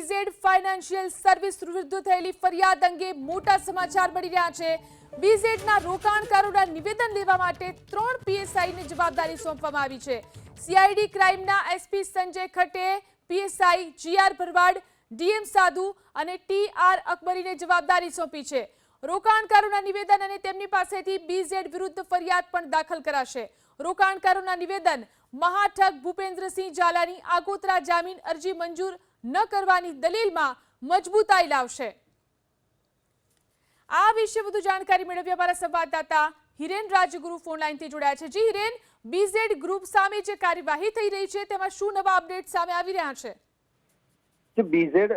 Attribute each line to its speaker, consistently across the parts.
Speaker 1: BZ financial service વિરુદ્ધ થયેલી ફરિયાદ અંગે મોટા સમાચાર મળી રહ્યા છે। બીઝેડના રોકાણકારોના નિવેદન લેવા માટે 3 પીએસઆઈને જવાબદારી સોંપવામાં આવી છે। સીઆઈડી ક્રાઇમના SP Sanjay Khatte, PSI GR Bharwad, DM Sadhu અને ટીઆર અકબરીને જવાબદારી સોંપી છે। રોકાણકારોના નિવેદન અને તેમની પાસેથી બીઝેડ વિરુદ્ધ ફરિયાદ પણ દાખલ કરાશે। રોકાણકારોના નિવેદન મહાઠગ ભૂપેન્દ્રસિંહ ઝાલાની આગોતરા જામીન અરજી મંજૂર ન કરવાની દલીલમાં મજબૂતાઈ લાવશે। આ વિશે વધુ જાણકારી મેળવી અમારા સંવાદદાતા હિરેન રાજગુરુ ફોન લાઈનથી જોડાયા છે। જી હિરેન, બીઝેડ ગ્રુપ સામે જે કાર્યવાહી થઈ રહી છે તેમાં શું નવા અપડેટ સામે આવી રહ્યા છે?
Speaker 2: બીઝેડ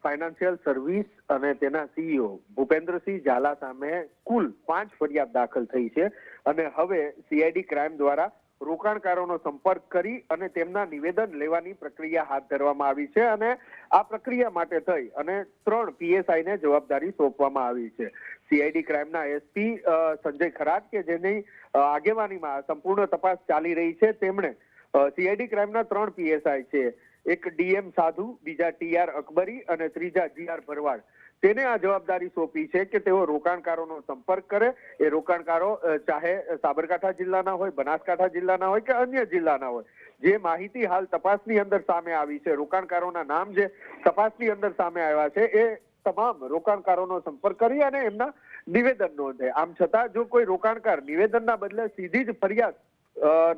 Speaker 2: ફાઇનાન્શિયલ સર્વિસ અને તેના સીઈઓ ભૂપેન્દ્રસિંહ ઝાલા સામે કુલ 5 ફરિયાદ દાખલ થઈ છે અને હવે સીઆઈડી ક્રાઇમ દ્વારા રોકાણકારોનો સંપર્ક કરી અને તેમના નિવેદન લેવાની પ્રક્રિયા હાથ ધરવામાં આવી છે અને આ પ્રક્રિયા માટે થઈ અને 3 પીએસઆઈને જવાબદારી સોંપવામાં આવી છે। સીઆઈડી ક્રાઇમના એસપી સંજય ખરાટ કે જેની આગેવાનીમાં સંપૂર્ણ તપાસ ચાલી રહી છે, તેમણે સીઆઈડી ક્રાઇમના 3 પીએસઆઈ છે, એક ડીએમ સાધુ, બીજા ટીઆર અકબરી અને ત્રીજા જીઆર ભરવાડ, તેને આ જવાબદારી સોંપી છે કે તેઓ રોકાણકારોનો સંપર્ક કરે। એ રોકાણકારો ચાહે સાબરકાંઠા જિલ્લાના હોય, બનાસકાંઠા જિલ્લાના હોય કે અન્ય જિલ્લાના હોય, જે માહિતી હાલ તપાસની અંદર સામે આવી છે, રોકાણકારોના નામ જે તપાસની અંદર સામે આવ્યા છે, એ તમામ રોકાણકારોનો સંપર્ક કરી અને એમના નિવેદન નોંધે। આમ છતાં જો કોઈ રોકાણકાર નિવેદનના બદલે સીધી જ ફરિયાદ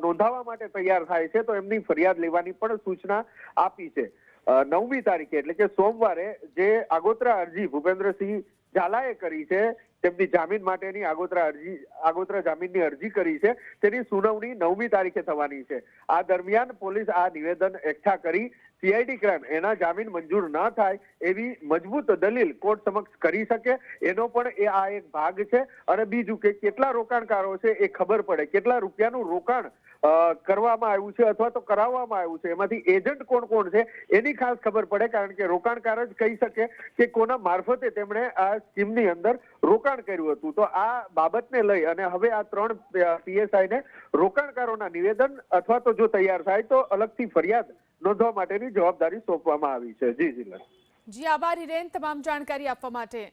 Speaker 2: નોંધાવવા માટે તૈયાર થાય છે તો એમની ફરિયાદ લેવાની પણ સૂચના આપી છે। 9મી તારીખે એટલે કે સોમવારે જે આગોતરા અરજી ભૂપેન્દ્રસિંહ ઝાલાએ કરી છે, તેમની જામીન માટેની આગોતરા જામીનની અરજી કરી છે, તેની સુનાવણી 9મી તારીખે થવાની છે। આ દરમિયાન પોલીસ આ નિવેદન એકઠા કરી સીઆઈડી ક્રાઇમ એના જામીન મંજૂર ન થાય એવી મજબૂત દલીલ કોર્ટ સમક્ષ કરી શકે, એનો પણ આ એક ભાગ છે। અને બીજું કે કેટલા રોકાણકારો છે એ ખબર પડે, કેટલા રૂપિયાનું રોકાણ કરવામાં આવ્યું છે અથવા તો કરાવવામાં આવ્યું છે, એમાંથી એજન્ટ કોણ કોણ છે એની ખાસ ખબર પડે, કારણ કે રોકાણકાર જ કહી શકે કે કોના મારફતે તેમણે આ સ્કીમની અંદર રોકાણ કર્યું હતું। તો આ બાબતને લઈ અને હવે આ 3 પીએસઆઈને રોકાણકારોના નિવેદન અથવા તો જો તૈયાર થાય તો અલગથી ફરિયાદ નોંધવા માટેની જવાબદારી સોંપવામાં આવી છે। જી જિલ્લા
Speaker 1: જી આભાર હિરેન, તમામ જાણકારી આપવા માટે।